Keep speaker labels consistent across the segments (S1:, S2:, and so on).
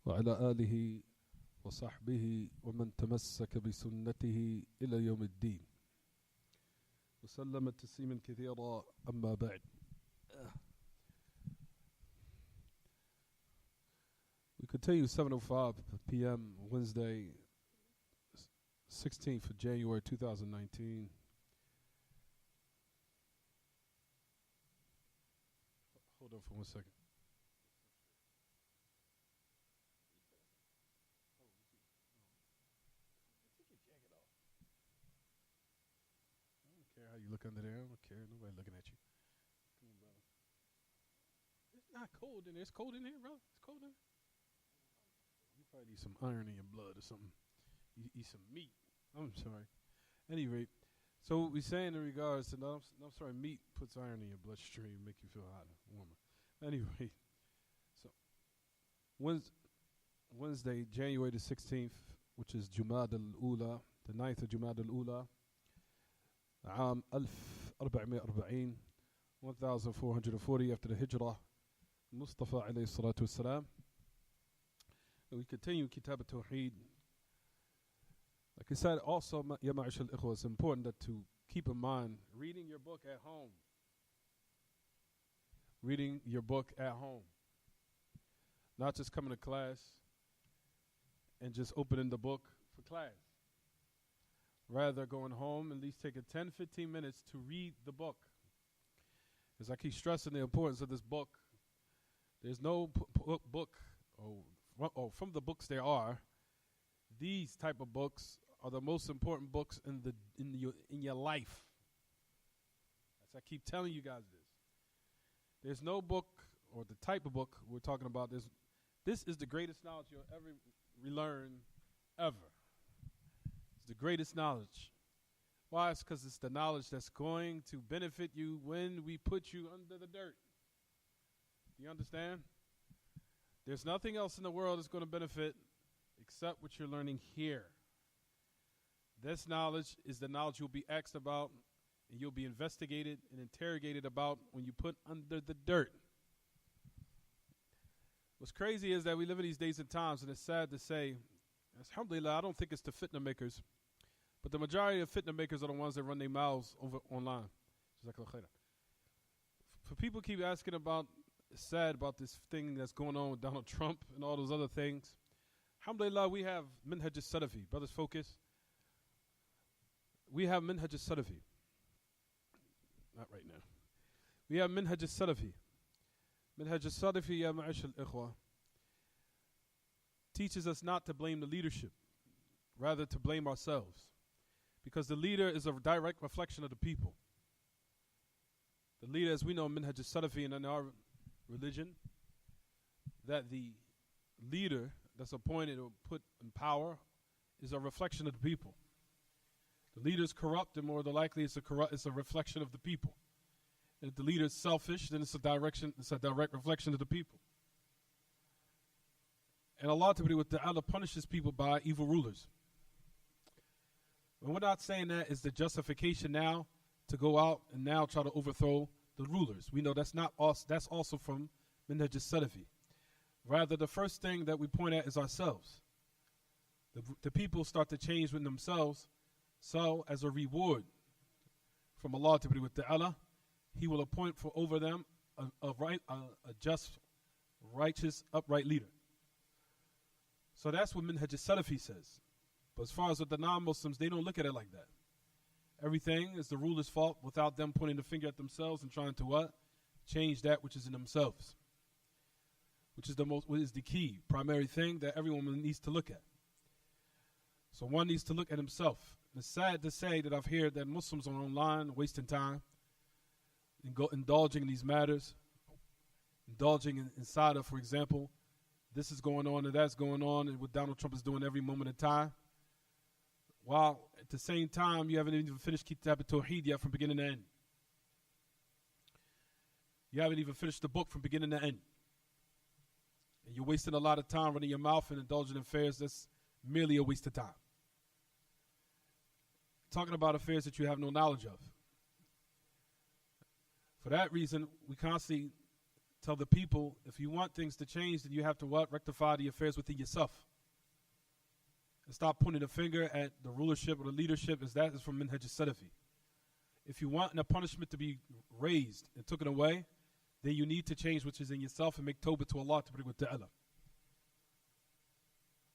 S1: وعلى آله وصحبه ومن تمسك بسنته إلى يوم الدين وسلم تسليما كثيرا. أما بعد, we continue 7:05 p.m. Wednesday, 16th of January 2019. Hold on for 1 second. I don't care how you look under there. I don't care. Nobody looking at you. Come on, brother. It's not cold in there. It's cold in here, bro. It's cold in here. You probably need some iron in your blood or something. You eat some meat. I'm sorry. Anyway, so what we're saying in regards to, I'm sorry, meat puts iron in your bloodstream, make you feel hotter, warmer. Anyway, so Wednesday, January the 16th, which is Jumad al-Ula, the 9th of Jumad al-Ula, عام 1440, 1440 after the Hijrah, Mustafa alayhi salatu wassalam. We continue Kitaab At-Tawheed. Like I said, also, Ya Ma'ashal Ikhwa, it's important that to keep in mind reading your book at home. Reading your book at home. Not just coming to class and just opening the book for class. Rather, going home, at least taking 10-15 minutes to read the book. As I keep stressing the importance of this book, there's no book, from the books there are, these type of books are the most important books in your life. As I keep telling you guys this. There's no book or the type of book we're talking about. This is the greatest knowledge you'll ever relearn, ever. It's the greatest knowledge. Why? It's because it's the knowledge that's going to benefit you when we put you under the dirt. Do you understand? There's nothing else in the world that's going to benefit except what you're learning here. This knowledge is the knowledge you'll be asked about and you'll be investigated and interrogated about when you put under the dirt. What's crazy is that we live in these days and times, and it's sad to say, alhamdulillah, I don't think it's the fitna makers, but the majority of fitna makers are the ones that run their mouths over online. For people keep asking about, it's sad about this thing that's going on with Donald Trump and all those other things. Alhamdulillah, we have Minhaj al-Salafi. Brothers, focus. We have Minhaj al-Salafi. Not right now. We have Minhaj al-Salafi. Minhaj al-Salafi, ya ma'ash al-ikhwa, teaches us not to blame the leadership, rather to blame ourselves. Because the leader is a direct reflection of the people. The leader, as we know, Minhaj al-Salafi and in our religion, that the leader that's appointed or put in power is a reflection of the people. The leader is corrupt, and more than likely it's a reflection of the people. And if the leader is selfish, then it's a direct reflection of the people. And Allah Ta'ala punishes people by evil rulers. And we're not saying that is the justification now to go out and now try to overthrow the rulers. We know that's not us. That's also from Minhaj al-Salafi. Rather, the first thing that we point at is ourselves. The people start to change with themselves. So, as a reward from Allah Ta'ala, He will appoint for over them a just, righteous, upright leader. So that's what Minhaj al-Salafi says. But as far as with the non-Muslims, they don't look at it like that. Everything is the ruler's fault without them pointing the finger at themselves and trying to what? Change that which is in themselves. Which is the key, primary thing that everyone needs to look at. So one needs to look at himself. It's sad to say that I've heard that Muslims are online wasting time and indulging in these matters, indulging inside of, for example, this is going on and that's going on and what Donald Trump is doing every moment of time. While at the same time, you haven't even finished Kitaab At-Tawheed yet from beginning to end. You haven't even finished the book from beginning to end. And you're wasting a lot of time running your mouth and indulging in affairs that's merely a waste of time. Talking about affairs that you have no knowledge of. For that reason, we constantly tell the people, if you want things to change, then you have to what? Rectify the affairs within yourself. And stop pointing the finger at the rulership or the leadership, as that is from Minhaj al-Salafi. If you want a punishment to be raised and taken away, then you need to change which is in yourself and make tawbah to Allah ta'ala.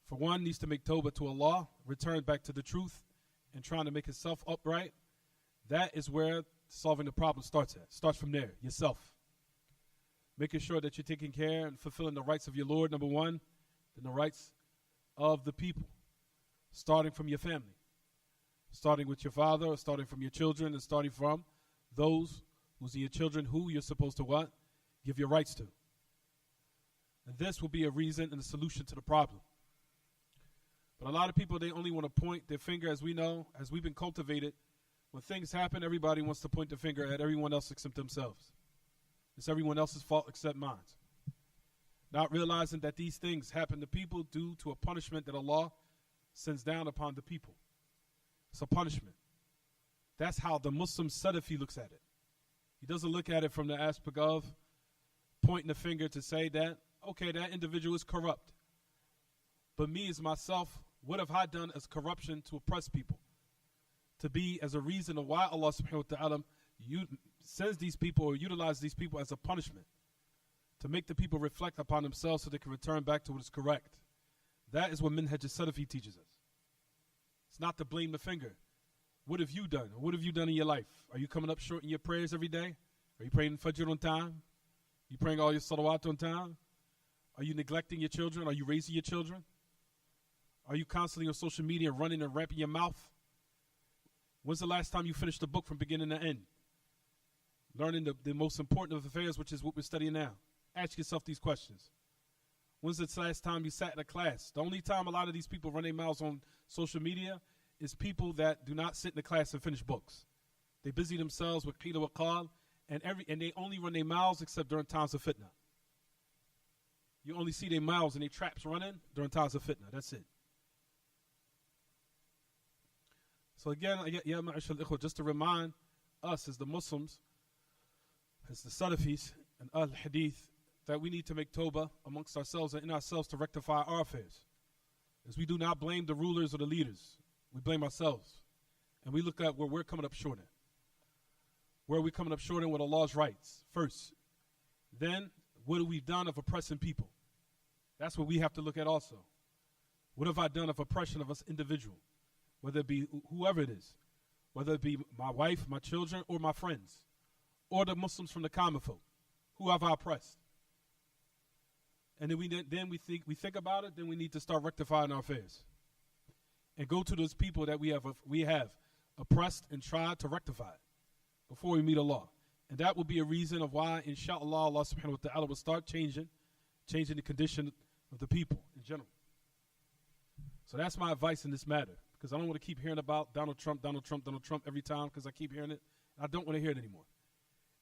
S1: For one, needs to make tawbah to Allah, return back to the truth, and trying to make himself upright. That is where solving the problem starts at. Starts from there, yourself. Making sure that you're taking care and fulfilling the rights of your Lord, number one, then the rights of the people. Starting from your family. Starting with your father, or starting from your children, and starting from those who's your children who you're supposed to what? Give your rights to. And this will be a reason and a solution to the problem. But a lot of people, they only want to point their finger, as we know, as we've been cultivated. When things happen, everybody wants to point the finger at everyone else except themselves. It's everyone else's fault except mine. Not realizing that these things happen to people due to a punishment that Allah sends down upon the people. It's a punishment. That's how the Muslim Salafi looks at it. He doesn't look at it from the aspect of pointing the finger to say that, okay, that individual is corrupt. But me as myself, what have I done as corruption to oppress people? To be as a reason of why Allah subhanahu wa ta'ala sends these people or utilizes these people as a punishment. To make the people reflect upon themselves so they can return back to what is correct. That is what Minhaj al-Salafi teaches us. It's not to blame the finger. What have you done? What have you done in your life? Are you coming up short in your prayers every day? Are you praying Fajr on time? Are you praying all your salawat on time? Are you neglecting your children? Are you raising your children? Are you constantly on social media running and rapping your mouth? When's the last time you finished a book from beginning to end? Learning the most important of affairs, which is what we're studying now. Ask yourself these questions. When's the last time you sat in a class? The only time a lot of these people run their mouths on social media is people that do not sit in the class and finish books. They busy themselves with qila wa qal, and they only run their mouths except during times of fitna. You only see their mouths and their traps running during times of fitna. That's it. So again, ya ma'ashal ikhwa, just to remind us as the Muslims, as the Salafis and Al-Hadith, that we need to make tawbah amongst ourselves and in ourselves to rectify our affairs. As we do not blame the rulers or the leaders. We blame ourselves. And we look at where we're coming up short in. Where are we coming up short in with Allah's rights first? Then, what have we done of oppressing people? That's what we have to look at also. What have I done of oppression of us individual? Whether it be whoever it is. Whether it be my wife, my children, or my friends. Or the Muslims from the common folk. Who have I oppressed? And then we think about it, then we need to start rectifying our affairs. And go to those people that we have oppressed and tried to rectify it before we meet Allah. And that will be a reason of why, inshallah, Allah subhanahu wa ta'ala will start changing the condition of the people in general. So that's my advice in this matter. Because I don't want to keep hearing about Donald Trump every time, because I keep hearing it. I don't want to hear it anymore.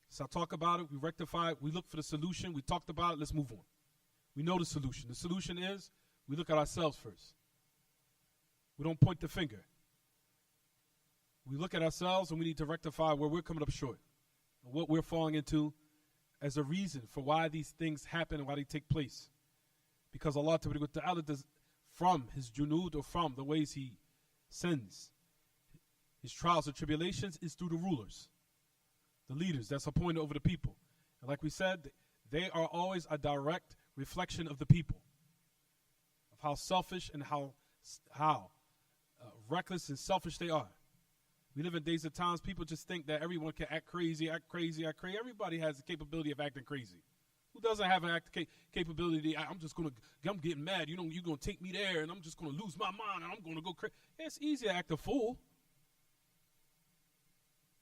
S1: So I talk about it, we rectify it, we look for the solution, we talked about it, let's move on. We know the solution. The solution is we look at ourselves first. We don't point the finger. We look at ourselves and we need to rectify where we're coming up short and what we're falling into as a reason for why these things happen and why they take place. Because Allah Ta'ala does, from His junud, or from the ways He sends His trials and tribulations, is through the rulers, the leaders that's appointed over the people. And like we said, they are always a direct reflection of the people, of how selfish and how reckless and selfish they are. We live in days of times people just think that everyone can act crazy. Everybody has the capability of acting crazy. Who doesn't have an capability? I'm getting mad. You're going to take me there, and I'm just going to lose my mind, and I'm going to go crazy. Yeah, it's easy to act a fool.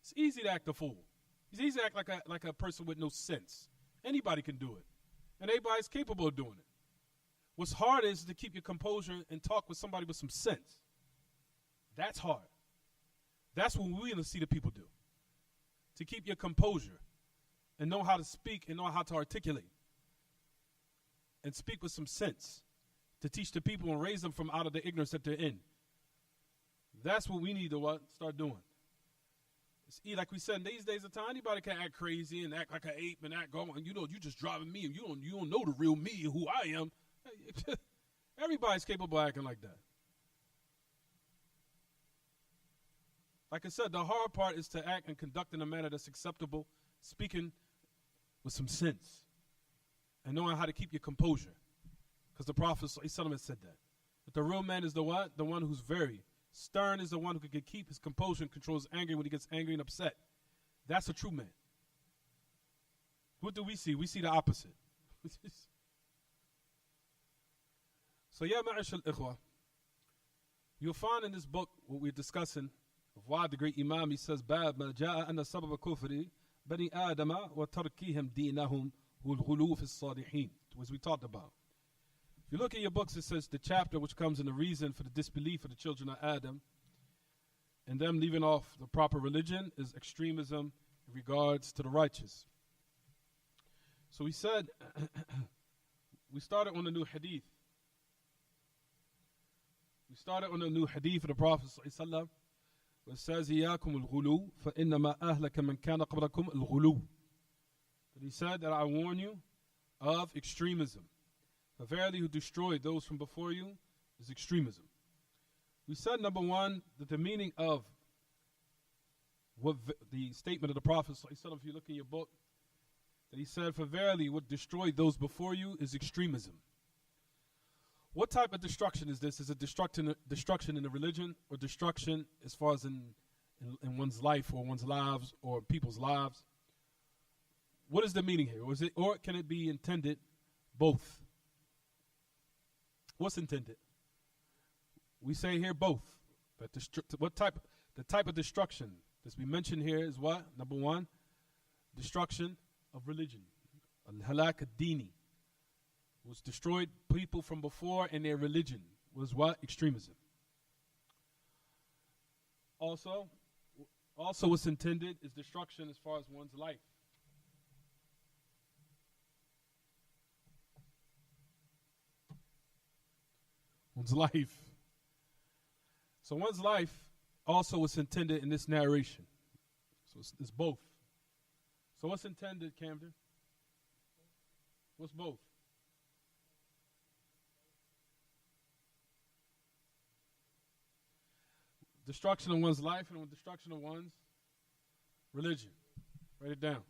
S1: It's easy to act a fool. It's easy to act like a person with no sense. Anybody can do it. And everybody's capable of doing it. What's hard is to keep your composure and talk with somebody with some sense. That's hard. That's what we want to see the people do. To keep your composure and know how to speak and know how to articulate. And speak with some sense. To teach the people and raise them from out of the ignorance that they're in. That's what we need to start doing. Like we said, in these days of time, anybody can act crazy and act like an ape and act going. You just driving me, and you don't know the real me, who I am. Everybody's capable of acting like that. Like I said, the hard part is to act and conduct in a manner that's acceptable, speaking with some sense, and knowing how to keep your composure. Because the Prophet ﷺ said that. But the real man is the what? The one who's very stern, is the one who can keep his composure and controls anger when he gets angry and upset. That's a true man. What do we see? We see the opposite. So, yeah, ma'ashal ikhwa, you'll find in this book what we're discussing of why the great Imam, he says, Bab ma ja'a anna sababa kufri bani adama wa tarkihim dinahum wal ghulu fi as-salihin, as we talked about. If you look at your books, it says the chapter which comes in the reason for the disbelief of the children of Adam and them leaving off the proper religion is extremism in regards to the righteous. So we said, we started on a new hadith. We started on a new hadith of the Prophet ﷺ, where it says, إِيَّاكُمُ الْغُلُوُ فَإِنَّمَا أَهْلَكَ مَنْ كَانَ قَبْلَكُمْ الْغُلُوُ. But he said that I warn you of extremism. For verily who destroyed those from before you is extremism. We said, number one, that the meaning of what the statement of the Prophet ﷺ, if you look in your book, that he said, for verily what destroyed those before you is extremism. What type of destruction is this? Is it destruction in the religion, or destruction as far as in one's life or one's lives or people's lives? What is the meaning here? Or can it be intended both? What's intended? We say here both. But the type of destruction that's been mentioned here is what? Number one, destruction of religion. Al-halak ad-dini. Was destroyed people from before, and their religion was what? Extremism. Also what's intended is destruction as far as one's life. One's life. So one's life also was intended in this narration. So it's both. So what's intended, Camden? What's both? Destruction of one's life and destruction of one's religion. Write it down.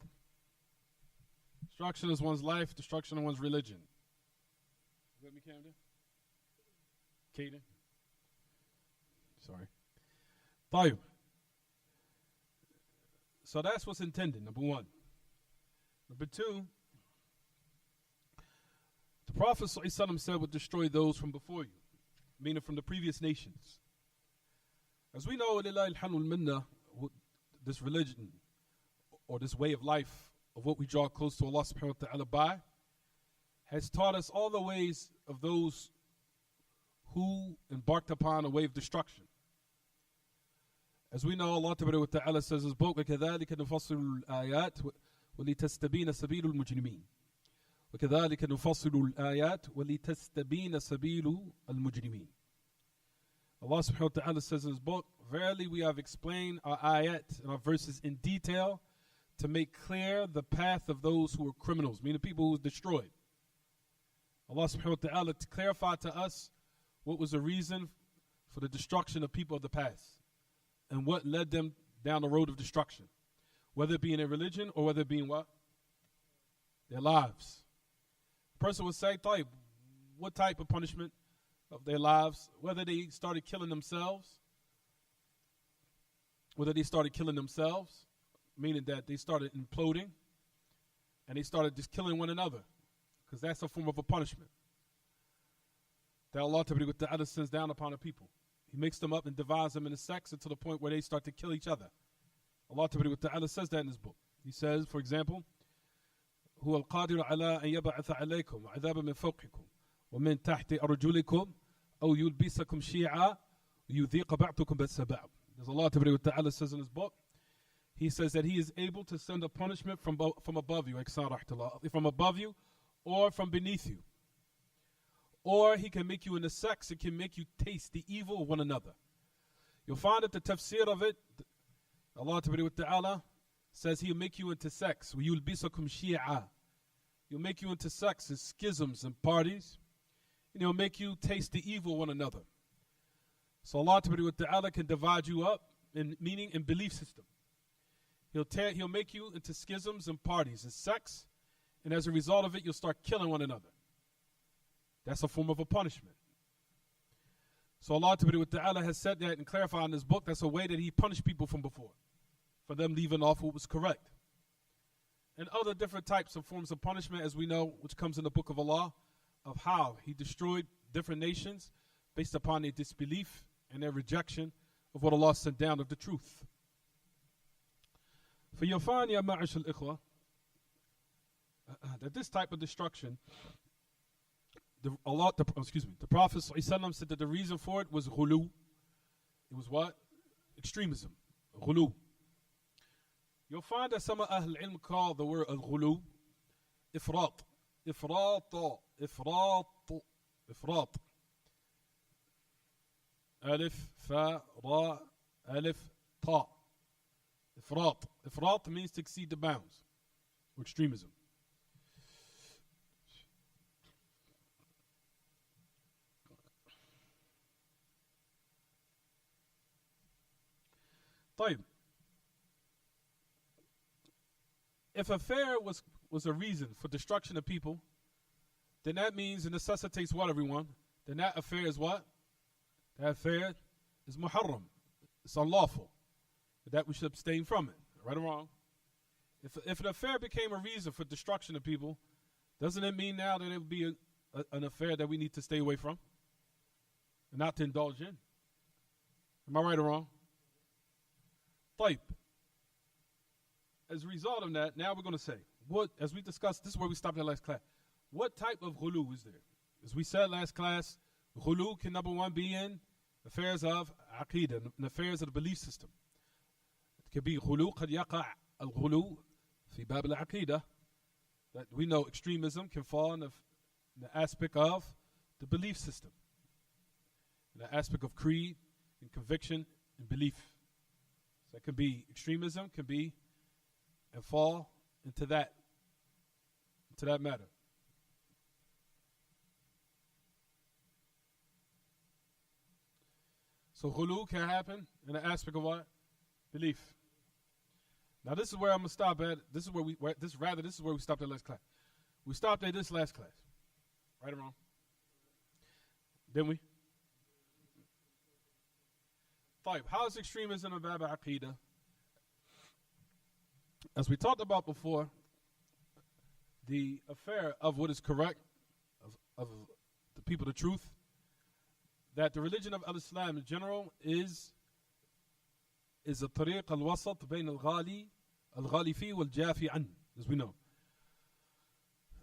S1: Destruction is one's life, destruction of one's religion. You with me, Camden? Caden? Sorry. طيب. So that's what's intended, number one. Number two, the Prophet ﷺ said would destroy those from before you, meaning from the previous nations. As we know, this religion or this way of life of what we draw close to Allah subhanahu wa ta'ala by has taught us all the ways of those who embarked upon a way of destruction. As we know, Allah subhanahu wa ta'ala says in His book, وَكَذَلِكَ نُفَصِّلُ الْآيَاتِ وَلِتَسْتَبِينَ سَبِيلُ الْمُجْرِمِينَ وَكَذَلِكَ نُفَصِّلُ الْآيَاتِ وَلِتَسْتَبِينَ سَبِيلُ الْمُجْرِمِينَ. Allah subhanahu wa ta'ala says in His book, verily we have explained our ayat and our verses in detail to make clear the path of those who are criminals, meaning people who were destroyed. Allah subhanahu wa ta'ala to clarify to us what was the reason for the destruction of people of the past and what led them down the road of destruction, whether it be in their religion or whether it be in what? Their lives. A person would say, what type of punishment of their lives, whether they started killing themselves, meaning that they started imploding and they started just killing one another, because that's a form of a punishment that Allah Ta'ala sends down upon the people. He makes them up and divides them into sects until the point where they start to kill each other. Allah Ta'ala says that in His book. He says, for example, هو القادر على أن يبعث عليكم عذابا من فوقكم ومن تحت أرجلكم أو يلبسكم شيعا ويذيق بعضكم بأس بعض. As Allah Ta'ala says in His book, He says that He is able to send a punishment from above you, from above you or from beneath you. Or He can make you into sects. It can make you taste the evil of one another. You'll find that the tafsir of it, Allah Ta'ala says He'll make you into sects. وَيُلْبِسَكُمْ شِيَعًا. He'll make you into sects and schisms and parties. And He'll make you taste the evil of one another. So Allah Ta'ala can divide you up in meaning and belief system. He'll make you into schisms and parties and sects. And as a result of it, you'll start killing one another. That's a form of a punishment. So Allah Ta'ala has said that and clarified in His book, that's a way that He punished people from before, for them leaving off what was correct. And other different types of forms of punishment, as we know, which comes in the book of Allah, of how He destroyed different nations based upon their disbelief and their rejection of what Allah sent down of the truth. For you'll find, ya ma'ash al-ikhwa, that this type of destruction, the Prophet ﷺ said that the reason for it was ghulu. It was what? Extremism. Ghulu. You'll find that some of Ahl al-Ilm call the word al-ghulu ifrat. Ifrat. Alif, fa, ra, alif, ta. Ifrat. Ifrat means to exceed the bounds. Or extremism. If affair was a reason for destruction of people, then that means it necessitates what, everyone? Then that affair is what? That affair is muharram. It's unlawful. That we should abstain from it. Right or wrong? If an affair became a reason for destruction of people, doesn't it mean now that it would be an affair that we need to stay away from? And not to indulge in? Am I right or wrong? As a result of that, now we're going to say, as we discussed, this is where we stopped in the last class. What type of ghulu is there? As we said last class, ghulu can, number one, be in affairs of aqeedah, in affairs of the belief system. It could be ghulu, قد يقع الغلو في باب العقيدة. That we know extremism can fall in the aspect of the belief system, in the aspect of creed and conviction and belief. So that can be extremism, can be and fall into that matter. So ghulu can happen in the aspect of what? Belief. Now this is where I'm gonna stop at. This is where we stopped at last class. We stopped at this last class. Right or wrong? Didn't we? How is extremism a bab aqidah? As we talked about before, the affair of what is correct, of the people of the truth, that the religion of al-Islam in general is a tariq al-wasat bayn al-ghali fi wal-jafi an, as we know.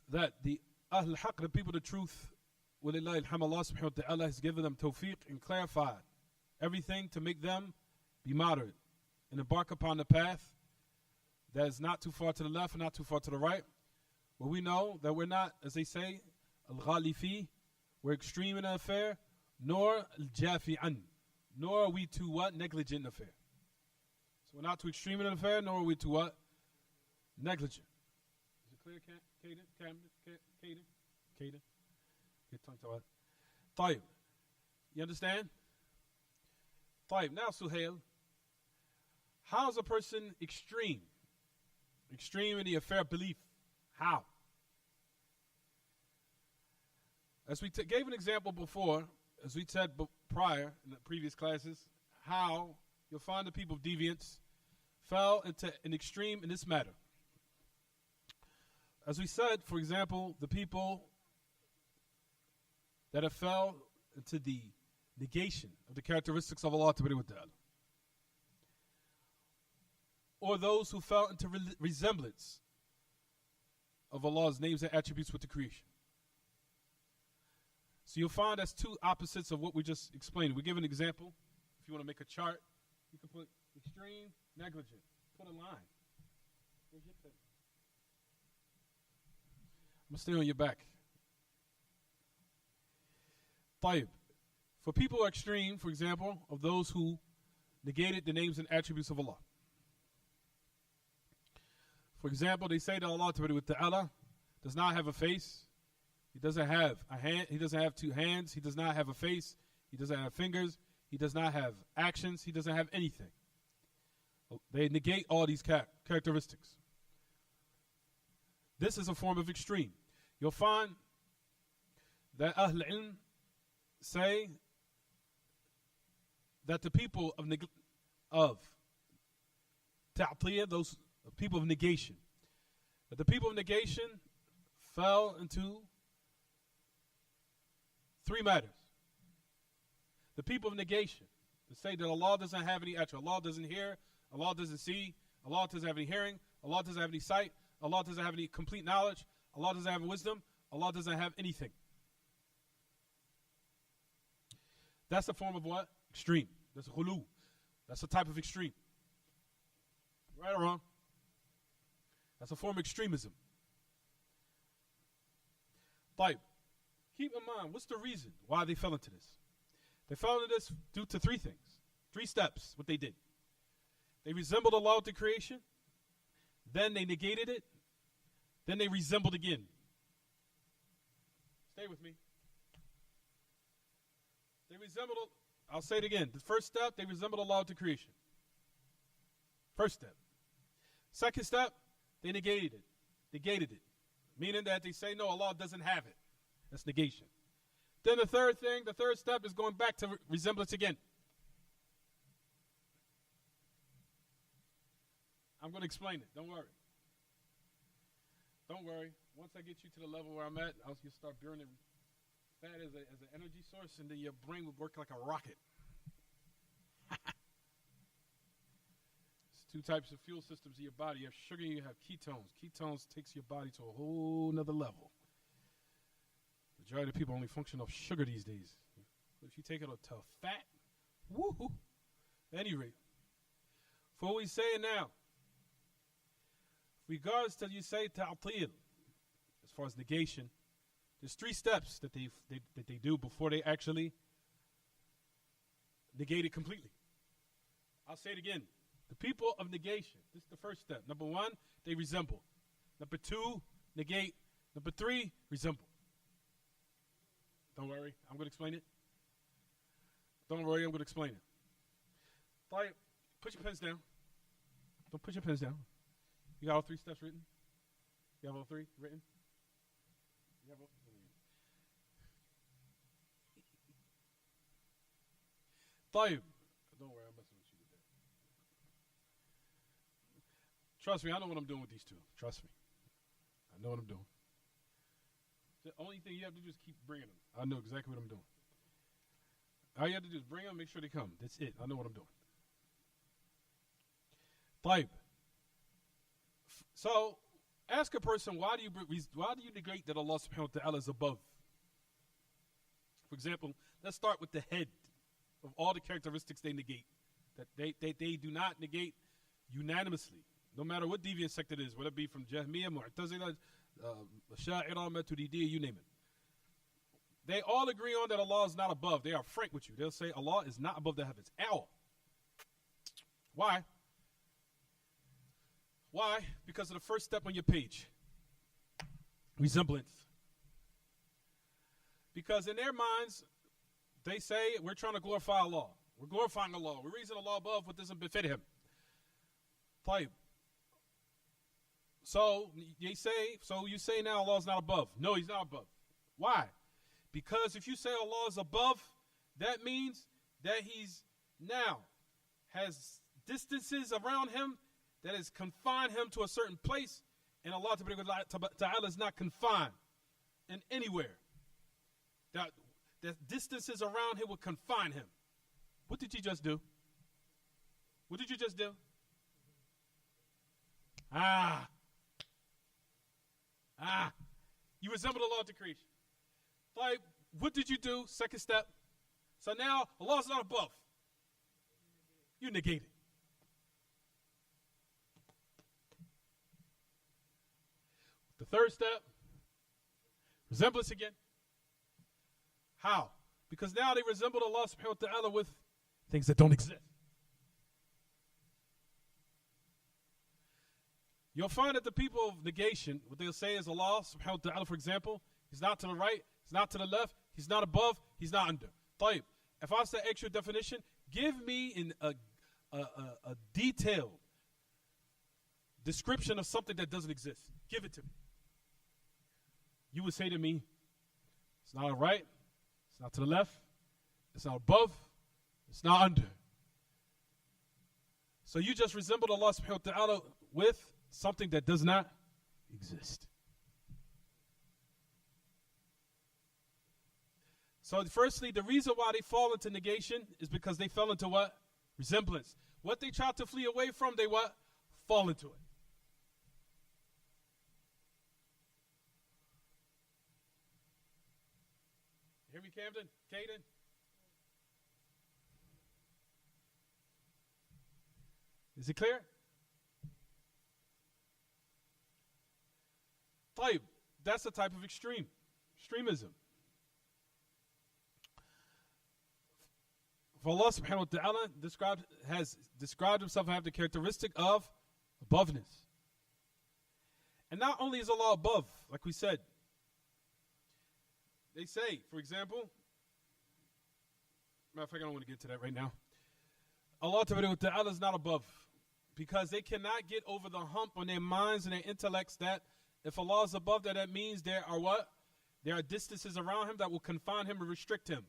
S1: That the Ahl al-Haqq, the people of the truth, walillahi alhamd, Allah subhanahu wa ta'ala has given them tawfiq and clarified everything to make them be moderate and embark upon the path that is not too far to the left and not too far to the right. But we know that we're not, as they say, al-ghali fi, we're extreme in an affair, nor al-jafi an, nor are we too what? Negligent in an affair. So we're not too extreme in an affair, nor are we too what? Negligent. Is it clear, Caden? Get tongue to what? Tayyib. You understand? Tayyib. Now, Suhail, how is a person extreme? Extreme in the affair of belief. How? As we gave an example before, as we said prior in the previous classes, how you'll find the people of deviance fell into an extreme in this matter. As we said, for example, the people that have fell into the negation of the characteristics of Allah Ta'ala, or those who fell into resemblance of Allah's names and attributes with the creation. So you'll find that's two opposites of what we just explained. We give an example. If you want to make a chart, you can put extreme, negligent. Put a line. Where's your pen? I'm going to stay on your back. Tayyib. For people extreme, for example, of those who negated the names and attributes of Allah. For example, they say that Allah Ta'ala does not have a face. He doesn't have a hand. He doesn't have two hands. He does not have a face. He doesn't have fingers. He does not have actions. He doesn't have anything. They negate all these characteristics. This is a form of extreme. You'll find that Ahl Ilm say that the people of Ta'tiyah, those people of negation, that the people of negation fell into three matters. The people of negation, to say that Allah doesn't have any attribute, Allah doesn't hear, Allah doesn't see, Allah doesn't have any hearing, Allah doesn't have any sight, Allah doesn't have any complete knowledge, Allah doesn't have wisdom, Allah doesn't have anything. That's a form of what? Extreme. That's a khulu. That's a type of extreme. Right or wrong? That's a form of extremism. But keep in mind, what's the reason why they fell into this? They fell into this due to three things. 3 steps, what they did. They resembled Allah to creation. Then they negated it. Then they resembled again. Stay with me. They resembled, I'll say it again. The first step, they resembled Allah to creation. First step. Second step, they negated it. Meaning that they say, no, Allah doesn't have it. That's negation. Then the third step is going back to resemblance again. I'm going to explain it. Don't worry. Don't worry. Once I get you to the level where I'm at, you'll start burning fat as an energy source, and then your brain will work like a rocket. There's 2 types of fuel systems in your body. You have sugar and you have ketones. Ketones takes your body to a whole nother level. The majority of people only function off sugar these days. But if you take it to fat, woohoo. At any rate, for what we say now, regards to you say ta'til, as far as negation, there's 3 steps that they do before they actually negate it completely. I'll say it again. The people of negation, this is the first step. Number 1, they resemble. Number 2, negate. Number 3, resemble. Don't worry, I'm going to explain it. Don't worry, I'm going to explain it. Put your pens down. Don't put your pens down. You got all 3 steps written? You have all 3 written? You have all 3? Don't worry, I'm messing with you today. Trust me, I know what I'm doing with these 2. Trust me. I know what I'm doing. The only thing you have to do is keep bringing them. I know exactly what I'm doing. All you have to do is bring them, make sure they come. That's it. I know what I'm doing. So, ask a person, why do you negate that Allah subhanahu wa ta'ala is above? For example, let's start with the head of all the characteristics they negate. That they do not negate unanimously, no matter what deviant sect it is, whether it be from Jahmiyyah, Mu'tazila, Sha'ira, Maturidiyya, you name it. They all agree on that Allah is not above. They are frank with you. They'll say Allah is not above the heavens. Ow. Why? Why? Because of the first step on your page. Resemblance. Because in their minds, they say we're trying to glorify Allah. We're glorifying Allah. We're raising Allah above what doesn't befit Him. So you say now Allah is not above. No, He's not above. Why? Because if you say Allah is above, that means that He's now has distances around Him that has confined Him to a certain place, and Allah Ta'ala is not confined in anywhere. That distances around Him will confine Him. What did you just do? What did you just do? You resemble Allah to creation. Like, what did you do? Second step. So now Allah is not above. You negate it. The third step, resemblance again. How? Because now they resemble Allah subhanahu wa ta'ala with things that don't exist. You'll find that the people of negation, what they'll say is Allah subhanahu wa ta'ala, for example, He's not to the right, He's not to the left, He's not above, He's not under. طيب, if I say extra definition, give me a detailed description of something that doesn't exist. Give it to me. You would say to me, it's not to the right, it's not to the left, it's not above, it's not under. So you just resembled Allah subhanahu wa ta'ala with something that does not exist. So firstly, the reason why they fall into negation is because they fell into what? Resemblance. What they tried to flee away from, they what? Fall into it. Hear me, Camden? Caden? Is it clear? طيب, that's a type of extremism. For Allah subhanahu wa ta'ala has described himself and have the characteristic of aboveness. And not only is Allah above, like we said, they say, for example, matter of fact, I don't want to get to that right now. Allah ta'ala is not above because they cannot get over the hump on their minds and their intellects that if Allah is above, that means there are what? There are distances around him that will confine him and restrict him.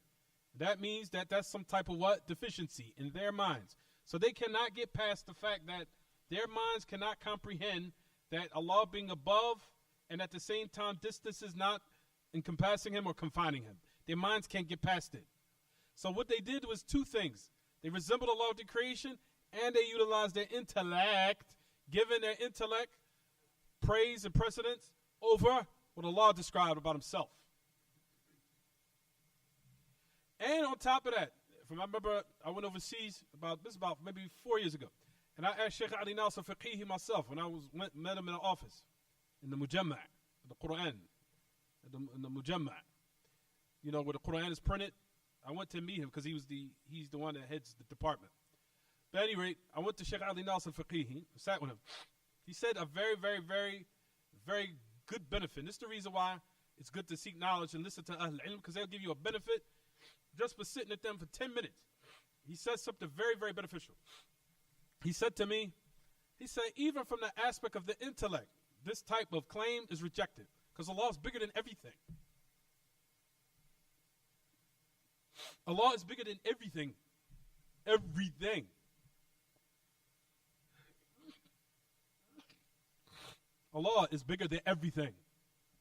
S1: That means that that's some type of what? Deficiency in their minds. So they cannot get past the fact that their minds cannot comprehend that Allah being above and at the same time distance is not encompassing him or confining him. Their minds can't get past it. So what they did was two things. They resembled Allah with the creation and they utilized their intellect, giving their intellect praise and precedence over what Allah described about himself. And on top of that, I remember I went overseas about maybe 4 years ago. And I asked Sheikh Ali Nasser Fiqhi myself when I met him in the office, in the Mujamma', the Quran, in the Mujamma'. You know, where the Quran is printed. I went to meet him because he's the one that heads the department. But at any rate, I went to Sheikh Ali Nasser Fiqhi, sat with him. He said a very, very, very, very good benefit. And this is the reason why it's good to seek knowledge and listen to Ahl Ilm, because they'll give you a benefit just for sitting at them for 10 minutes. He said something very, very beneficial. He said to me, even from the aspect of the intellect, this type of claim is rejected because Allah is bigger than everything. Allah is bigger than everything. Everything. Allah is bigger than everything.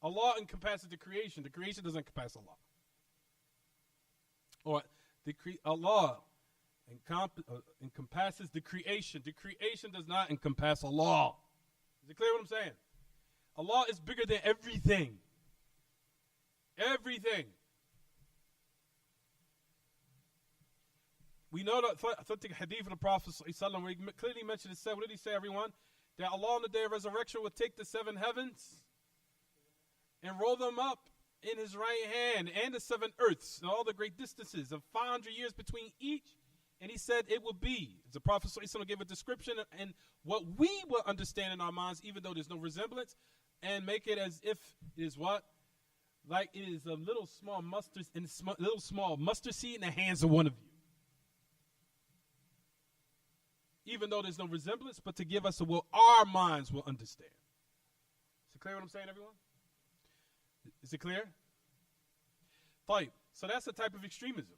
S1: Allah encompasses the creation. The creation doesn't encompass Allah. Or Allah encompasses the creation. The creation does not encompass Allah. Is it clear what I'm saying? Allah is bigger than everything. Everything. We know that authentic hadith of the Prophet ﷺ, where he clearly mentioned it, said, what did he say, everyone? That Allah on the day of resurrection will take the 7 heavens and roll them up in his right hand and the 7 earths and all the great distances of 500 years between each. And he said it will be, as the Prophet ﷺ gave a description and what we will understand in our minds, even though there's no resemblance, and make it as if it is what? Like it is a little small mustard seed in the hands of one of you. Even though there's no resemblance, but to give us what our minds will understand. Is it clear what I'm saying, everyone? Is it clear? Fine. So that's a type of extremism,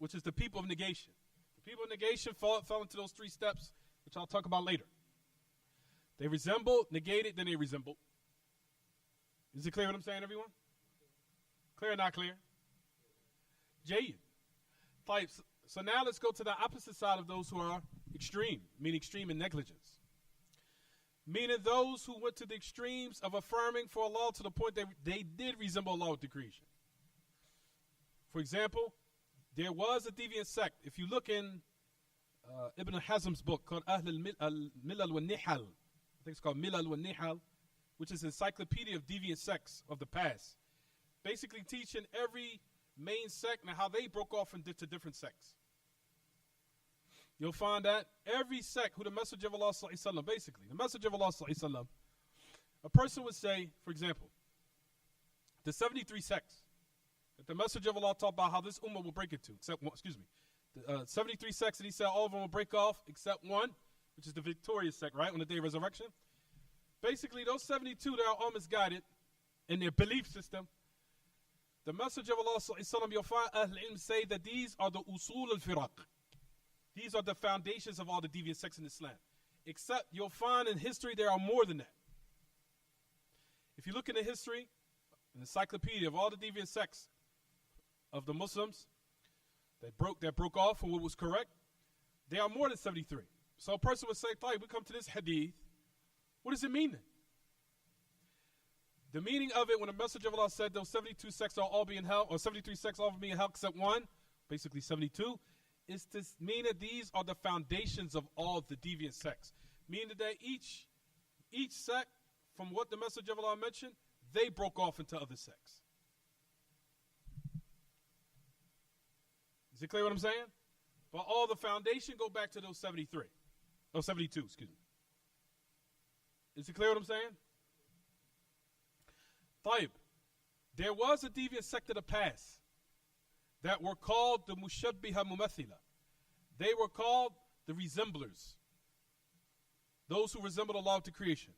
S1: which is the people of negation. The people of negation fell into those 3 steps, which I'll talk about later. They resemble, negated, then they resemble. Is it clear what I'm saying, everyone? Clear or not clear? Jayyid. Fine. So now let's go to the opposite side of those who are extreme, meaning extreme in negligence. Meaning those who went to the extremes of affirming for Allah to the point that they did resemble Allah with the creation. For example, there was a deviant sect. If you look in Ibn Hazm's book called Ahl al-Milal wa Nihal, I think it's called Milal wa Nihal, which is an encyclopedia of deviant sects of the past, basically teaching every main sect and how they broke off into different sects. you'll find that every sect who the Messenger of Allah sallallahu alaihi wasallam, basically, the Messenger of Allah sallallahu alaihi wasallam, a person would say, for example, the 73 sects that the Messenger of Allah talked about how this ummah will break into, except one, the 73 sects that he said all of them will break off except one, which is the victorious sect, right, on the day of resurrection. Basically, those 72 that are all misguided in their belief system, the Messenger of Allah sallallahu alaihi wasallam, you'll find Ahl Ilm say that these are the usul al-firaq. These are the foundations of all the deviant sects in Islam. Except you'll find in history there are more than that. If you look in the history, an encyclopedia of all the deviant sects of the Muslims that broke off from what was correct, there are more than 73. So a person would say, we come to this hadith, what does it mean then? The meaning of it, when the Messenger of Allah said those 72 sects are all being held, or 73 sects all being held except one, basically 72, is to mean that these are the foundations of all the deviant sects. Meaning that each sect, from what the Messenger of Allah mentioned, they broke off into other sects. Is it clear what I'm saying? But all the foundation go back to those 73. Oh, 72, excuse me. Is it clear what I'm saying? Taib. There was a deviant sect of the past that were called the Mushabbiha Mumathila. They were called the resemblers. Those who resemble Allah to creation.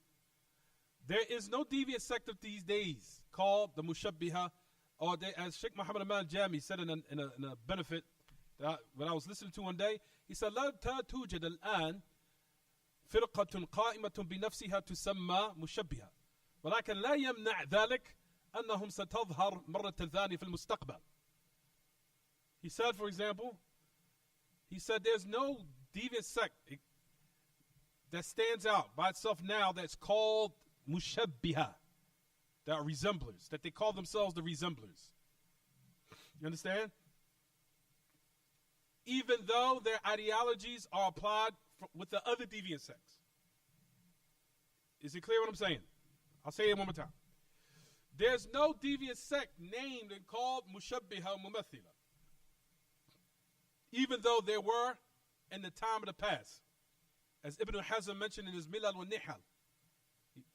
S1: There is no deviant sect of these days called the Mushabbiha, or as Sheikh Muhammad Aman Jami said in a benefit that when I was listening to one day, he said, لا توجد الآن فرقة قائمة بنفسها تسمى مشبهة ولكن لا يمنع ذلك أنهم ستظهر مرة ثانية في المستقبل. He said, for example, there's no deviant sect that stands out by itself now that's called mushabbiha, that are resemblers, that they call themselves the resemblers. You understand? Even though their ideologies are applied with the other deviant sects. Is it clear what I'm saying? I'll say it one more time. There's no deviant sect named and called mushabbiha mumathila. Even though there were in the time of the past. As Ibn Hazm mentioned in his Milal wa Nihal.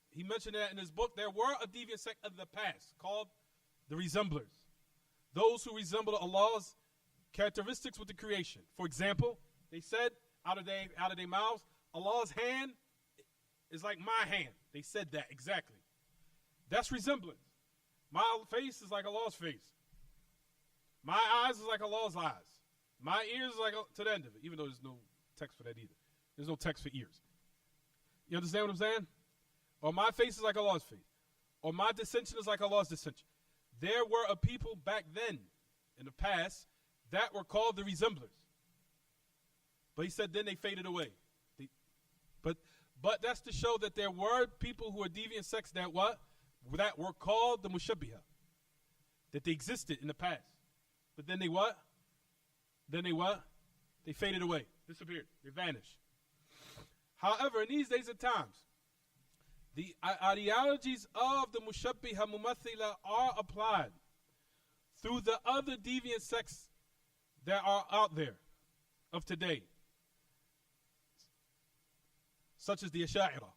S1: He mentioned that in his book, there were a deviant sect of the past called the resemblers. Those who resemble Allah's characteristics with the creation. For example, they said out of their mouths, Allah's hand is like my hand. They said that exactly. That's resemblance. My face is like Allah's face. My eyes is like Allah's eyes. My ears is like to the end of it, even though there's no text for that either. There's no text for ears. You understand what I'm saying? Or my face is like Allah's face. Or my dissension is like Allah's dissension. There were a people back then, in the past, that were called the resemblers. But he said then they faded away. But that's to show that there were people who were deviant sects that were called the mushabbiha. That they existed in the past. But then they what? They faded away, disappeared, they vanished. However, in these days and times, the ideologies of the Mushabbiha Mumathila are applied through the other deviant sects that are out there of today, such as the Asha'ira.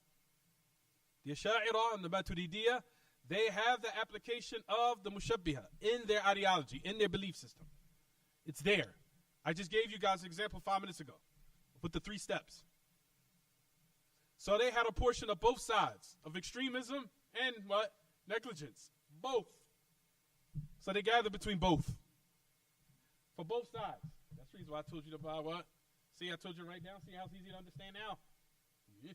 S1: The Asha'ira and the Maturidiyya, they have the application of the Mushabbiha in their ideology, in their belief system. It's there. I just gave you guys an example 5 minutes ago with the 3 steps. So they had a portion of both sides, of extremism and what? Negligence. Both. So they gathered between both. For both sides. That's the reason why I told you to buy what? See, I told you right now. See how it's easy to understand now? Yeah.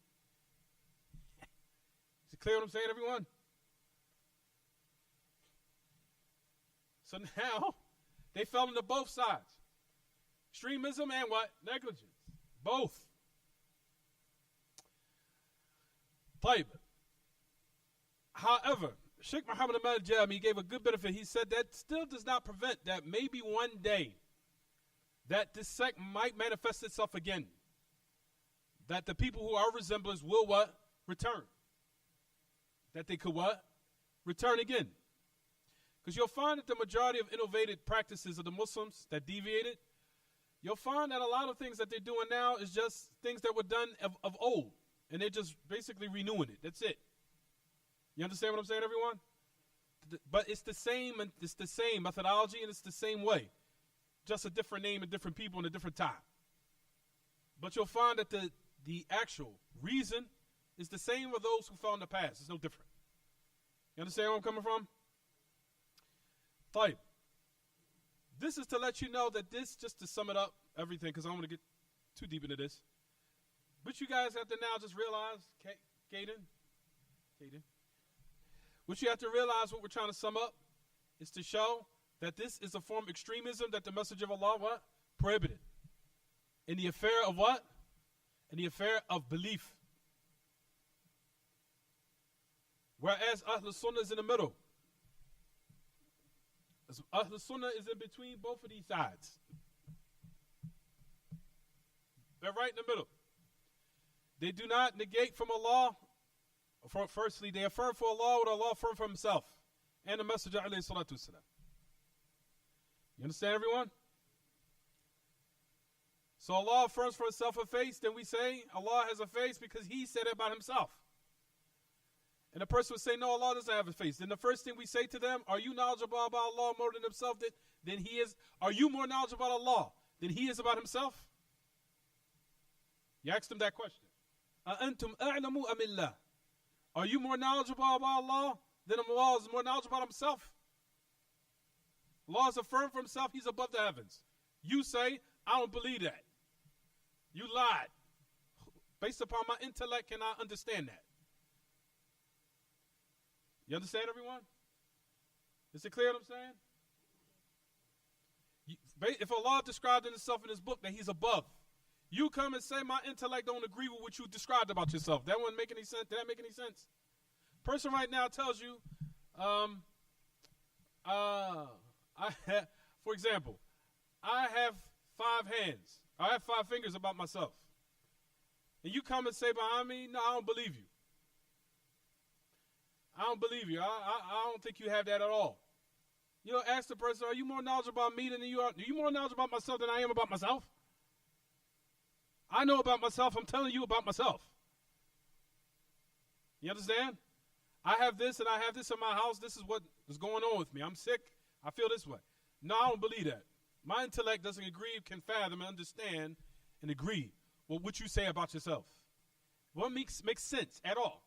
S1: Is it clear what I'm saying, everyone? So now, they fell into both sides. Extremism and what? Negligence. Both. Taib. However, Sheikh Muhammad Aman Jami gave a good benefit. He said that still does not prevent that maybe one day that this sect might manifest itself again. That the people who are resemblers will what? Return. That they could what? Return again. Because you'll find that the majority of innovated practices of the Muslims that deviated, you'll find that a lot of things that they're doing now is just things that were done of old. And they're just basically renewing it. That's it. You understand what I'm saying, everyone? But it's the same methodology, and it's the same way. Just a different name and different people in a different time. But you'll find that the actual reason is the same with those who fell in the past. It's no different. You understand where I'm coming from? Type. This is to let you know that this, just to sum it up, everything, because I don't want to get too deep into this. But you guys have to now just realize, Caden, what you have to realize, what we're trying to sum up, is to show that this is a form of extremism that the Messenger of Allah, what? Prohibited. In the affair of what? In the affair of belief. Whereas Ahlul Sunnah is in the middle. Ahlul Sunnah is in between both of these sides. They're right in the middle. They do not negate from Allah. Firstly, they affirm for Allah what Allah affirmed for himself and the Messenger alayhi salatu wasalam. You understand, everyone? So Allah affirms for himself a face, then we say Allah has a face because he said it about himself. And the person would say, no, Allah doesn't have a face. Then the first thing we say to them, are you knowledgeable about Allah more than himself than he is? Are you more knowledgeable about Allah than he is about himself? You asked them that question. أَأَنْتُمْ أَعْلَمُ أَمِ اللَّهِ? Are you more knowledgeable about Allah than Allah is more knowledgeable about himself? Allah is affirmed for himself, he's above the heavens. You say, I don't believe that. You lied. Based upon my intellect, can I understand that? You understand, everyone? Is it clear what I'm saying? If Allah described himself in his book that he's above, you come and say my intellect don't agree with what you described about yourself. That wouldn't make any sense. Did that make any sense? Person right now tells you, for example, I have 5 hands. I have 5 fingers about myself. And you come and say behind me, no, I don't believe you. I don't believe you. I don't think you have that at all. You'll ask the person, are you more knowledgeable about me than you are? Are you more knowledgeable about myself than I am about myself? I know about myself. I'm telling you about myself. You understand? I have this and I have this in my house. This is what is going on with me. I'm sick. I feel this way. No, I don't believe that. My intellect doesn't agree, can fathom, and understand, and agree with what you say about yourself. What makes sense at all?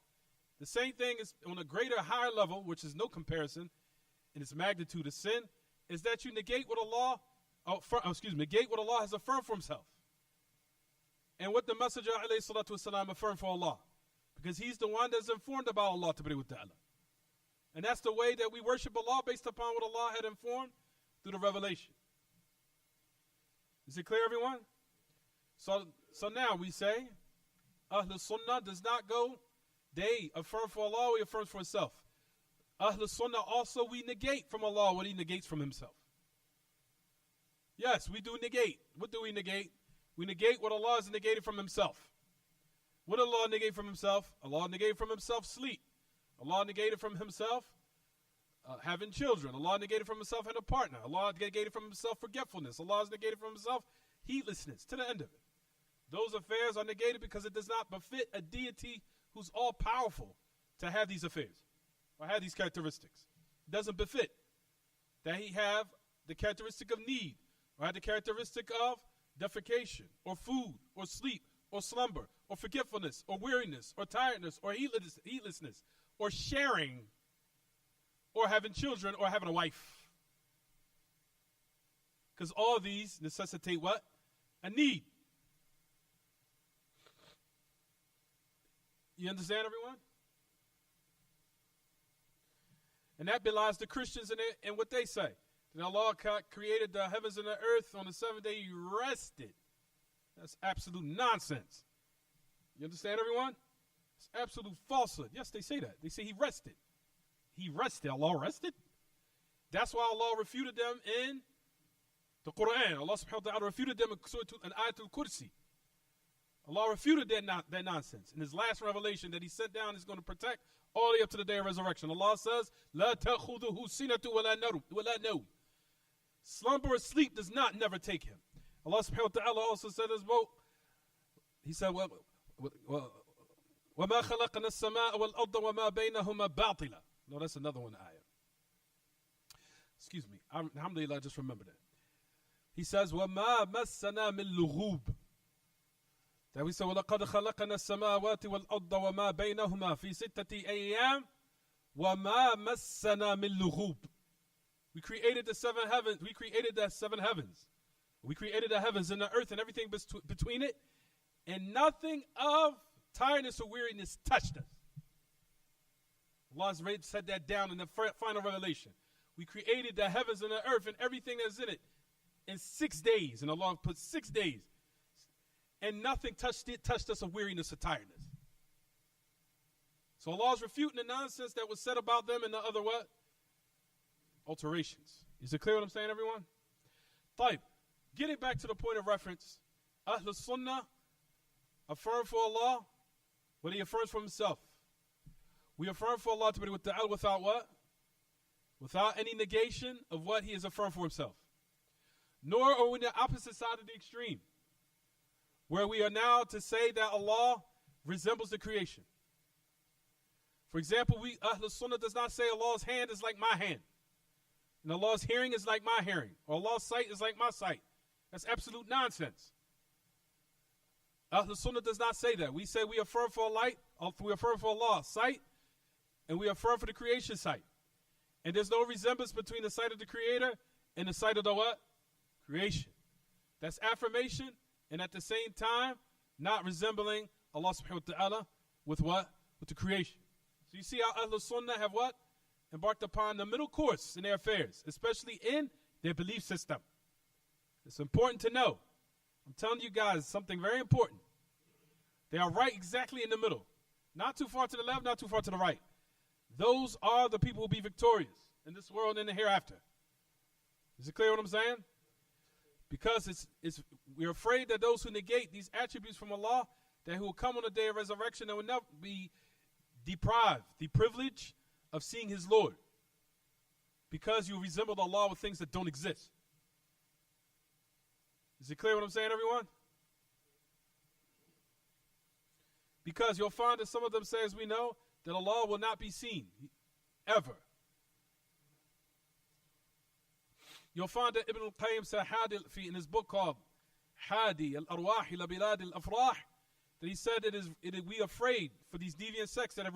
S1: The same thing is on a greater, higher level, which is no comparison in its magnitude of sin, is that you negate what Allah, negate what Allah has affirmed for himself. And what the Messenger ﷺ affirmed for Allah. Because he's the one that's informed about Allah ta'ala. And that's the way that we worship Allah based upon what Allah had informed through the revelation. Is it clear, everyone? So now we say, Ahlul Sunnah does not go, they affirm for Allah, he affirms for himself. Ahlul Sunnah also, we negate from Allah what he negates from himself. Yes, we do negate. What do we negate? We negate what Allah has negated from himself. What did Allah negate from himself? Allah negated from himself sleep. Allah negated from himself having children. Allah negated from himself having a partner. Allah negated from himself forgetfulness. Allah has negated from himself heedlessness, to the end of it. Those affairs are negated because it does not befit a deity who's all powerful to have these affairs or have these characteristics. It doesn't befit that he have the characteristic of need or have the characteristic of defecation or food or sleep or slumber or forgetfulness or weariness or tiredness or heedlessness or sharing or having children or having a wife. Because all these necessitate what? A need. You understand, everyone? And that belies the Christians and what they say. That Allah created the heavens and the earth on the 7th day, he rested. That's absolute nonsense. You understand, everyone? It's absolute falsehood. Yes, they say that. They say he rested. He rested. Allah rested? That's why Allah refuted them in the Quran. Allah subhanahu wa ta'ala refuted them in Ayatul Kursi. Allah refuted that nonsense. In his last revelation that he sent down is going to protect all the way up to the day of resurrection. Allah says, لَا تَأْخُذُهُ سِنَةُ وَلَا نَوْمٌ. Slumber or sleep does not never take him. Allah subhanahu wa ta'ala also said as well, He said, وَمَا خَلَقْنَا السَّمَاءَ وَالْأَرْضَ وَمَا بَيْنَهُمَا بَاطِلًا. No, that's another one ayah. Excuse me. Alhamdulillah, I just remembered that. He says, وَمَا مَسَّنَا مِن لُغُوبٍ. That we say, وَلَقَدْ خَلَقْنَا السَّمَاوَاتِ وَالْأَرْضَ وَمَا بَيْنَهُمَا فِي سِتَّةِ أَيَّامٍ وَمَا مَسَّنَا مِن لُغُوبٍ. We created the seven heavens. We created the seven heavens. We created the heavens and the earth and everything between it, and nothing of tiredness or weariness touched us. Allah said that down in the final revelation. We created the heavens and the earth and everything that's in it in 6 days. And Allah put 6 days. And nothing touched us of weariness or tiredness. So Allah is refuting the nonsense that was said about them and the other what? Alterations. Is it clear what I'm saying, everyone? Taib. Getting back to the point of reference, Ahlul Sunnah affirm for Allah what He affirms for Himself. We affirm for Allah to be without what? Without any negation of what He has affirmed for Himself. Nor are we on the opposite side of the extreme, where we are now to say that Allah resembles the creation. For example, Ahlul Sunnah does not say Allah's hand is like my hand, and Allah's hearing is like my hearing, or Allah's sight is like my sight. That's absolute nonsense. Ahlul Sunnah does not say that. We say we affirm for Allah's sight, and we affirm for the creation sight. And there's no resemblance between the sight of the Creator and the sight of the what? Creation. That's affirmation, and at the same time, not resembling Allah subhanahu wa ta'ala with what? With the creation. So you see how Ahlul Sunnah have what? Embarked upon the middle course in their affairs, especially in their belief system. It's important to know. I'm telling you guys something very important. They are right exactly in the middle. Not too far to the left, not too far to the right. Those are the people who will be victorious in this world and in the hereafter. Is it clear what I'm saying? Because we're afraid that those who negate these attributes from Allah, that who will come on the day of resurrection, they will never be deprived the privilege of seeing His Lord. Because you resembled Allah with things that don't exist. Is it clear what I'm saying, everyone? Because you'll find that some of them say, as we know, that Allah will not be seen, ever. You'll find that Ibn al-Qayyim said in his book called Hadi al-Arwah ila Bilad al-Afrah, that he said we are afraid for these deviant sects that have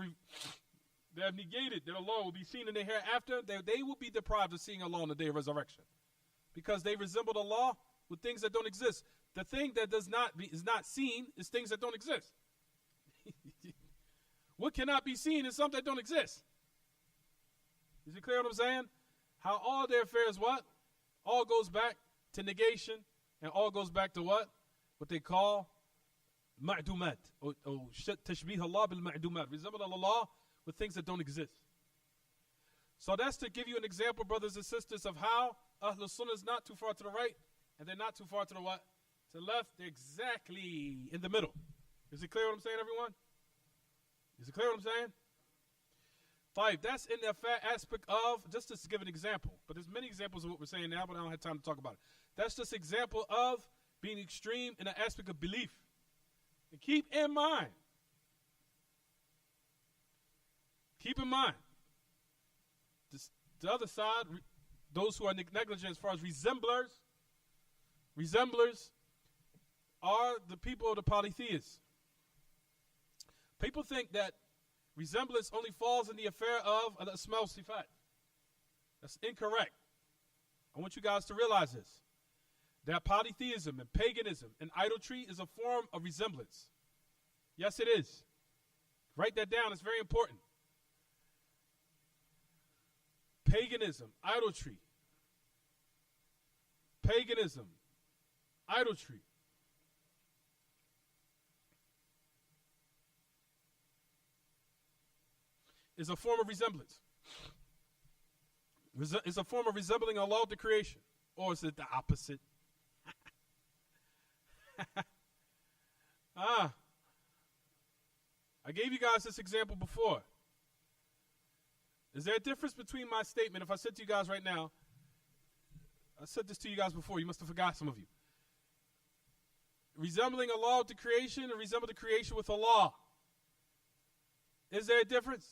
S1: negated that Allah will be seen in the hereafter, they will be deprived of seeing Allah on the day of resurrection. Because they resembled Allah with things that don't exist. The thing that is not seen is things that don't exist. What cannot be seen is something that don't exist. Is it clear what I'm saying? How all their affairs what? All goes back to negation, and all goes back to what? What they call ma'dumat, or tashbih Allah bil ma'dumat, resemble Allah with things that don't exist. So that's to give you an example, brothers and sisters, of how Ahlul Sunnah is not too far to the right, and they're not too far to the what? To the left. They're exactly in the middle. Is it clear what I'm saying, everyone? Is it clear what I'm saying? Fine. That's in the aspect of, just to give an example, but there's many examples of what we're saying now, but I don't have time to talk about it. That's just an example of being extreme in the aspect of belief. And keep in mind, the other side, those who are negligent as far as resemblers are the people of the polytheists. People think that resemblance only falls in the affair of al-asma wa sifat. That's incorrect. I want you guys to realize this. That polytheism and paganism and idolatry is a form of resemblance. Yes, it is. Write that down. It's very important. Paganism, idolatry, is a form of resemblance. It's a form of resembling Allah, the creation. Or is it the opposite? I gave you guys this example before. Is there a difference between my statement? If I said to you guys right now, I said this to you guys before, you must have forgot, some of you. Resembling Allah with the creation and resemble the creation with Allah. Is there a difference?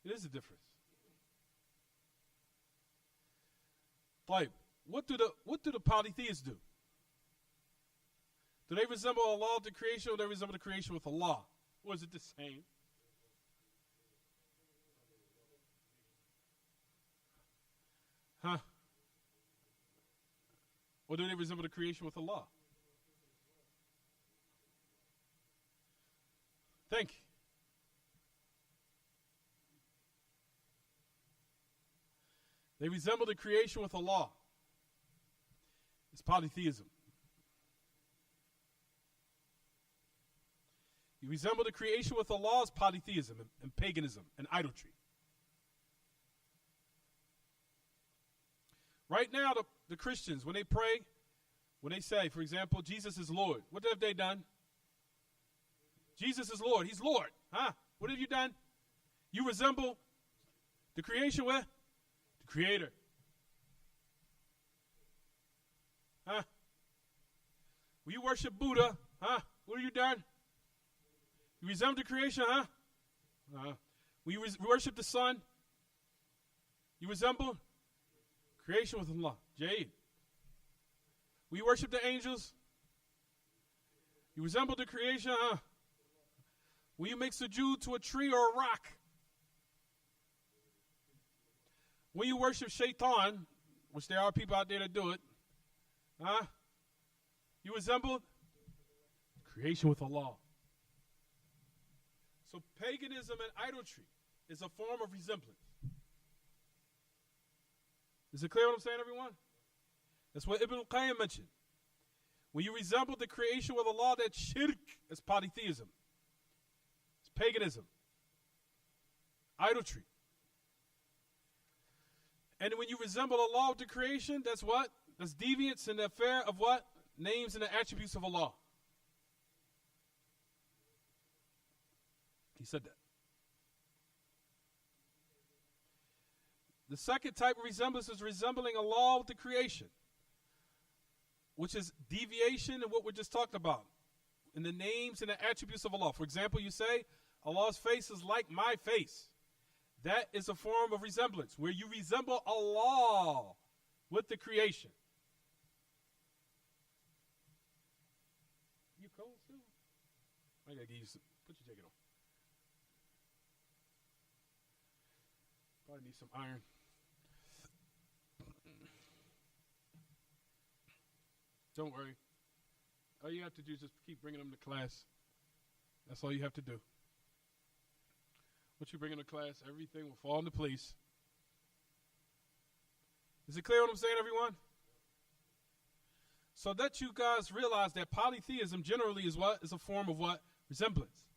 S1: It is a difference. Like, what do the polytheists do? Do they resemble Allah with the creation, or do they resemble the creation with Allah? Or is it the same? Huh? Or do they resemble the creation with Allah? Thank you. They resemble the creation with Allah. It's polytheism. You resemble the creation with Allah is polytheism and paganism and idolatry. Right now, the Christians, when they pray, when they say, for example, Jesus is Lord, what have they done? Jesus is Lord. He's Lord. Huh? What have you done? You resemble the creation with the Creator. Huh? When you worship Buddha, huh? What have you done? You resemble the creation, huh? When you worship the sun, you resemble creation with Allah. Jade. When you worship the angels, you resemble the creation, huh? When you make sujood to a tree or a rock, when you worship shaitan, which there are people out there that do it, huh? You resemble creation with Allah. So paganism and idolatry is a form of resemblance. Is it clear what I'm saying, everyone? That's what Ibn al-Qayyim mentioned. When you resemble the creation with Allah, that's shirk, it's polytheism. It's paganism. Idolatry. And when you resemble Allah with the creation, that's what? That's deviance in the affair of what? Names and the attributes of Allah. He said that. The second type of resemblance is resembling Allah with the creation, which is deviation in what we're just talking about, in the names and the attributes of Allah. For example, you say, Allah's face is like my face. That is a form of resemblance, where you resemble Allah with the creation. You cold too? I gotta get you some. Put your jacket on. Probably need some iron. Don't worry. All you have to do is just keep bringing them to class. That's all you have to do. Once you bring them to class, everything will fall into place. Is it clear what I'm saying, everyone? So that you guys realize that polytheism generally is what? Is a form of what? Resemblance.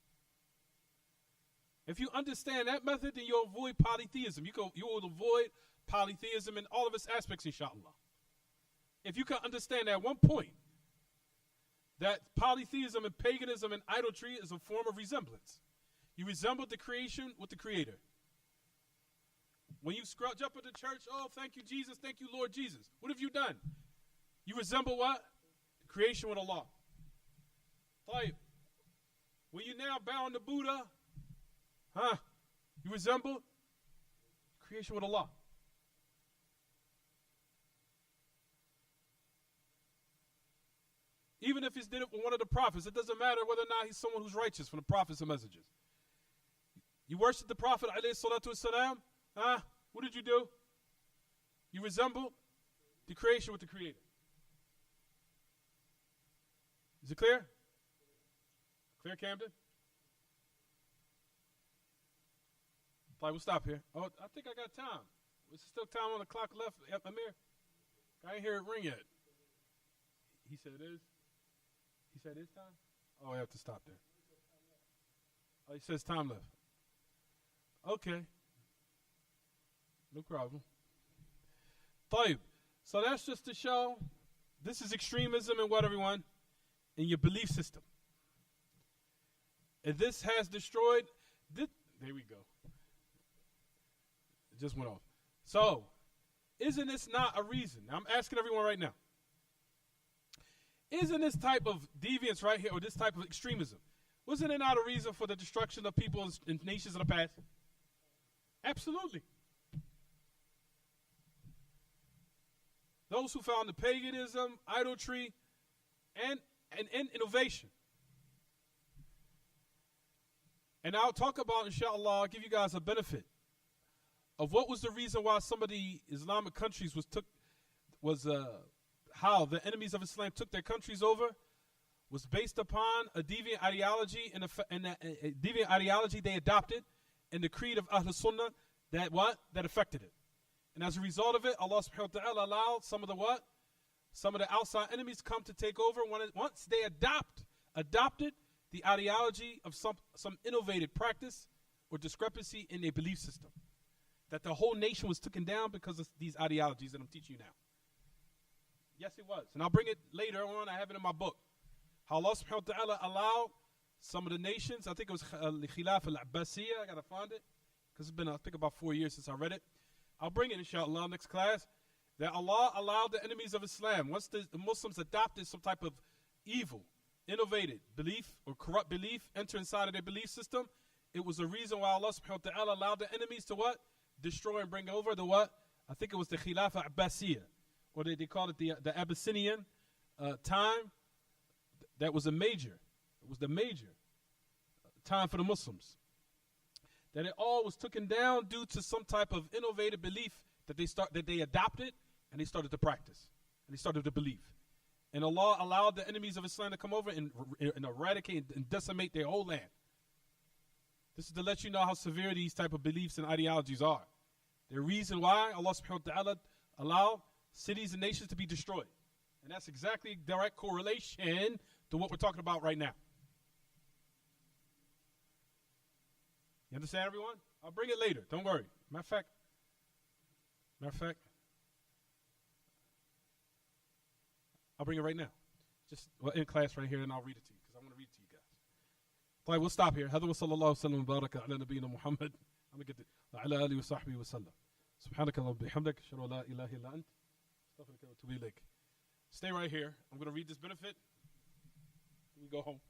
S1: If you understand that method, then you'll avoid polytheism. You will avoid polytheism in all of its aspects, inshallah. If you can understand at one point that polytheism and paganism and idolatry is a form of resemblance. You resemble the creation with the Creator. When you scrunch up at the church, oh, thank you, Jesus, thank you, Lord Jesus. What have you done? You resemble what? The creation with Allah. When you now bow to Buddha, huh? You resemble creation with Allah. Even if he's did it with one of the prophets, it doesn't matter whether or not he's someone who's righteous from the prophets and messengers. You worship the Prophet, alayhi salatu wasalam, huh? What did you do? You resemble the creation with the Creator. Is it clear? Clear, Camden? We'll stop here. Oh, I think I got time. Is there still time on the clock left, Amir? I ain't hear it ring yet. He said it is? He said it's time? Oh, I have to stop there. Oh, he says time left. Okay. No problem. طيب. So that's just to show this is extremism in what, everyone? In your belief system. And this has destroyed, there we go. It just went off. So, isn't this not a reason? I'm asking everyone right now. Isn't this type of deviance right here, or this type of extremism, wasn't it not a reason for the destruction of people in nations of the past? Absolutely. Those who found the paganism, idolatry, and innovation. And I'll talk about, inshallah, I'll give you guys a benefit of what was the reason why some of the Islamic countries how the enemies of Islam took their countries over, was based upon a deviant ideology and a deviant ideology they adopted in the creed of Ahl Sunnah that affected it. And as a result of it, Allah subhanahu wa ta'ala allowed some of the outside enemies come to take over once they adopted the ideology of some innovative practice or discrepancy in their belief system. That the whole nation was taken down because of these ideologies that I'm teaching you now. Yes, it was. And I'll bring it later on. I have it in my book. How Allah subhanahu wa ta'ala allowed some of the nations, I think it was Khilaf al-Abbasiyya, I got to find it, because it's been, I think, about 4 years since I read it. I'll bring it, inshallah, next class, that Allah allowed the enemies of Islam, once the Muslims adopted some type of evil, innovated belief or corrupt belief, enter inside of their belief system, it was a reason why Allah subhanahu wa ta'ala allowed the enemies to what? Destroy and bring over the what? I think it was the Khilaf al-Abbasiyya, or they called it the Abyssinian time. That was the major time for the Muslims. That it all was taken down due to some type of innovative belief that they adopted and they started to practice and they started to believe. And Allah allowed the enemies of Islam to come over and eradicate and decimate their whole land. This is to let you know how severe these type of beliefs and ideologies are. The reason why Allah subhanahu wa ta'ala allowed cities and nations to be destroyed. And that's exactly direct correlation to what we're talking about right now. You understand, everyone? I'll bring it later. Don't worry. Matter of fact, I'll bring it right now. Just in class right here, and I'll read it to you because I want to read it to you guys. All right, we'll stop here. هذا وصلى الله وسلم وبارك على نبينا محمد وعلى آله وصحبه وسلم. سبحانك اللهم وبحمدك أشهد أن لا إله إلا أنت أستغفرك وأتوب إليك. Stay right here. I'm going to read this benefit. We go home.